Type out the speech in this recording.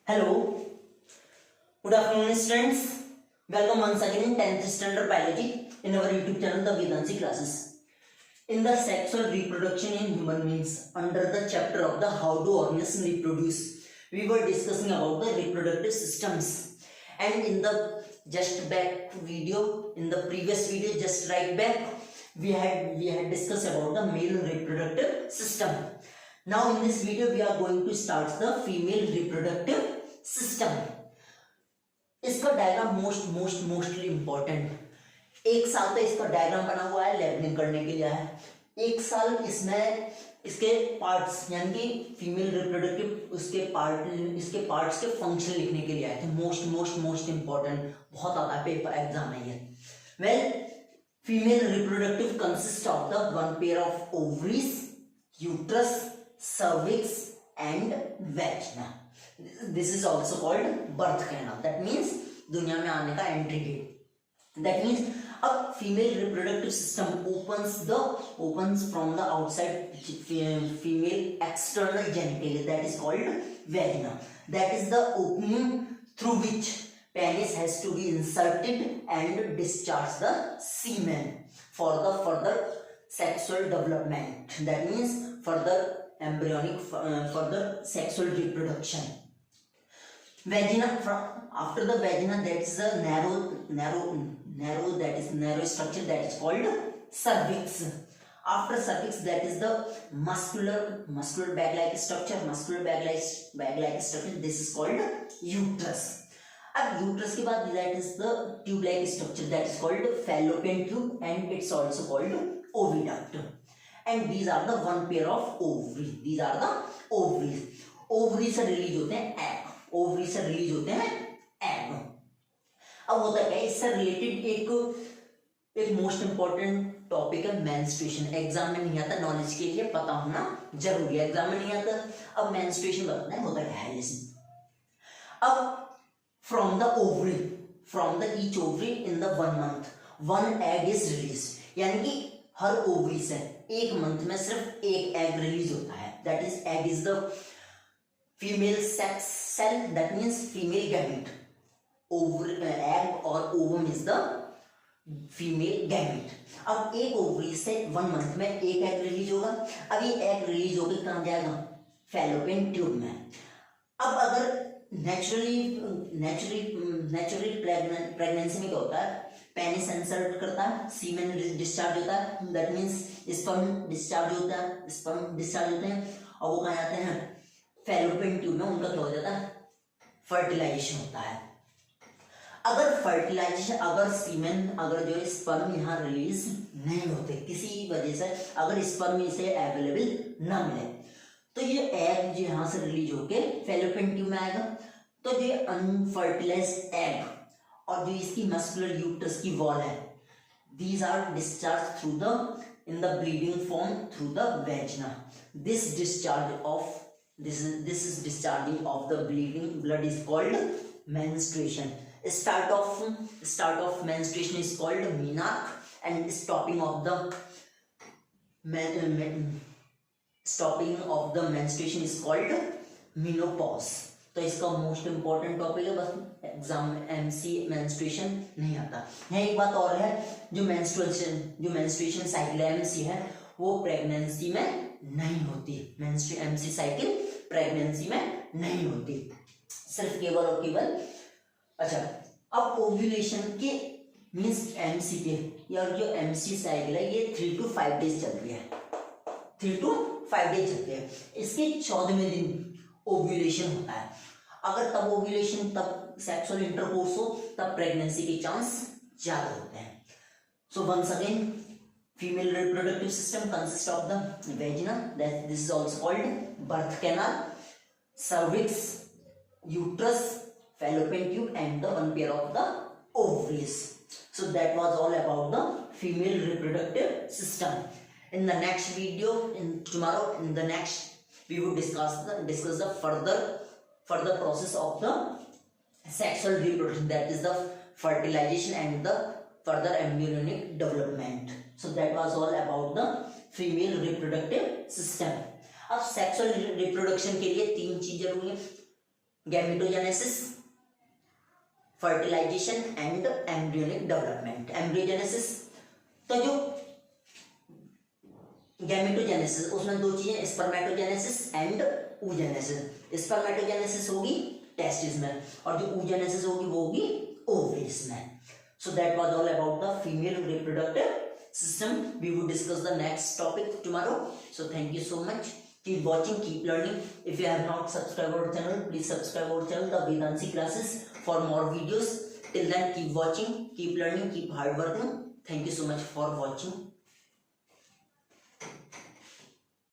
Hello, good afternoon students. Welcome once again in 10th standard biology in our YouTube channel The Vedansi Classes. In the sexual reproduction in human beings under the chapter of the how do organisms reproduce, we were discussing about the reproductive systems, and in the just back video, in the previous video just right back, we had discussed about the male reproductive system. Now in this video we are going to start the female reproductive system. इसका diagram mostly important. एक साल तो इसका diagram बना हुआ है, labelling करने के लिए है. एक साल इसमें इसके पार्ट्स यानी कि फीमेल रिप्रोडक्टिव इसके पार्ट्स के फंक्शन लिखने के लिए आए थे. मोस्ट इंपॉर्टेंट, बहुत आता है पेपर एग्जाम में ये. Well, female reproductive consist of the one pair of ovaries, uterus, cervix and vagina. This is also called birth canal. That means दुनिया में आने का एंट्री गेट. That means अब female reproductive system opens from the outside female external genitalia, that is called vagina. That is the opening through which penis has to be inserted and discharge the semen for the further sexual development. That means further embryonic further sexual reproduction. Vagina, after the vagina, that is a narrow structure that is called cervix. After cervix, that is the muscular bag-like structure. This is called uterus. अब uterus के बाद that is the tube-like structure that is called fallopian tube, and it's also called oviduct. And these are the one pair of ovaries. These are the ovaries. Ovary से release होते हैं egg. अब होता है इससे related एक most important topic है menstruation. Exam में नहीं आता, नॉलेज के लिए पता होना जरूरी है. एग्जाम में नहीं आता. अब मेंस्ट्रुएशन बताना है, होता है लिसन. अब from the each ovary in the 1 month 1 egg is release. यानी कि हर ओवरी से एक मंथ में सिर्फ एक एग रिलीज होता है. That is egg is the female sex cell, that means female gamete. Egg और ovum is the female gamete. अब एक ओवरी से 1 month में एक एग रिलीज होगा. अब ये एग रिलीज होकर कहाँ जाएगा? फैलोपियन ट्यूब में. अब अगर नेचुरली प्रेगनेंसी में क्या होता है? पेनिस इंसर्ट करता है, सीमेन डिस्चार्ज होता है, दैट मीन्स स्पर्म डिस्चार्ज होते हैं और वो कहाँ जाते हैं? फैलोपियन ट्यूब में. उनका क्या हो जाता है? फर्टिलाइजेशन होता है. अगर सीमेन जो स्पर्म यहाँ रिलीज नहीं होते किसी वजह से, अगर स्पर्म इसे अवेलेबल ना मिले, तो ये एग जो यहाँ से रिलीज होके फैलोपियन ट्यूब में आएगा. तो जो अनफर्टिलाइज्ड एग और जो इसकी मस्कुलर यूट्रस की वॉल है, these are discharged through the in the bleeding form through the vagina. This is discharging of the bleeding blood is called menstruation. Start of menstruation is called menarche, and stopping of the menstruation is called menopause. तो इसका most important topic है, बस exam में MC menstruation नहीं आता है. एक बात और है, जो मेंस्ट्रुएशन साइकिल एमसी है वो प्रेगनेंसी में नहीं होती. एमसी साइकिल प्रेगनेंसी में नहीं होती, सिर्फ केवल और केवल. अच्छा, अब ओव्यूलेशन के मींस एमसी के या जो एमसी साइकिल है ये 3 to 5 days चलती है. 3 to 5 days चलती है. इसके 14वें दिन ओव्यूलेशन होता है. अगर तब ओव्यूलेशन तब सेक्सुअल इंटरकोर्स हो, तब प्रेगनेंसी के चांस ज्यादा होते हैं. So once again, female reproductive system consist of the vagina, this is also called birth canal, cervix, uterus, fallopian tube and the one pair of the ovaries. So that was all about the female reproductive system. In the next video, in the next we will discuss the further process of the sexual reproduction, that is the fertilization and the further embryonic development. So that was all about the female reproductive system. अब sexual reproduction के लिए 3 चीज जरूरी है. Gametogenesis, fertilisation and embryonic development. Embryogenesis, तो जो gametogenesis उसमें दो चीजें, स्पर्मेटोजेनेसिस एंड oogenesis। स्पर्मेटोजेनेसिस होगी टेस्टिस में और जो oogenesis होगी वो होगी ओवरीज में। So that was all about the female reproductive system. We will discuss the next topic tomorrow. So thank you so much. Keep watching, keep learning. If you have not subscribed our channel, please subscribe our channel, the Vedansi classes, for more videos. Till then, keep watching, keep learning, keep hard working. Thank you so much for watching.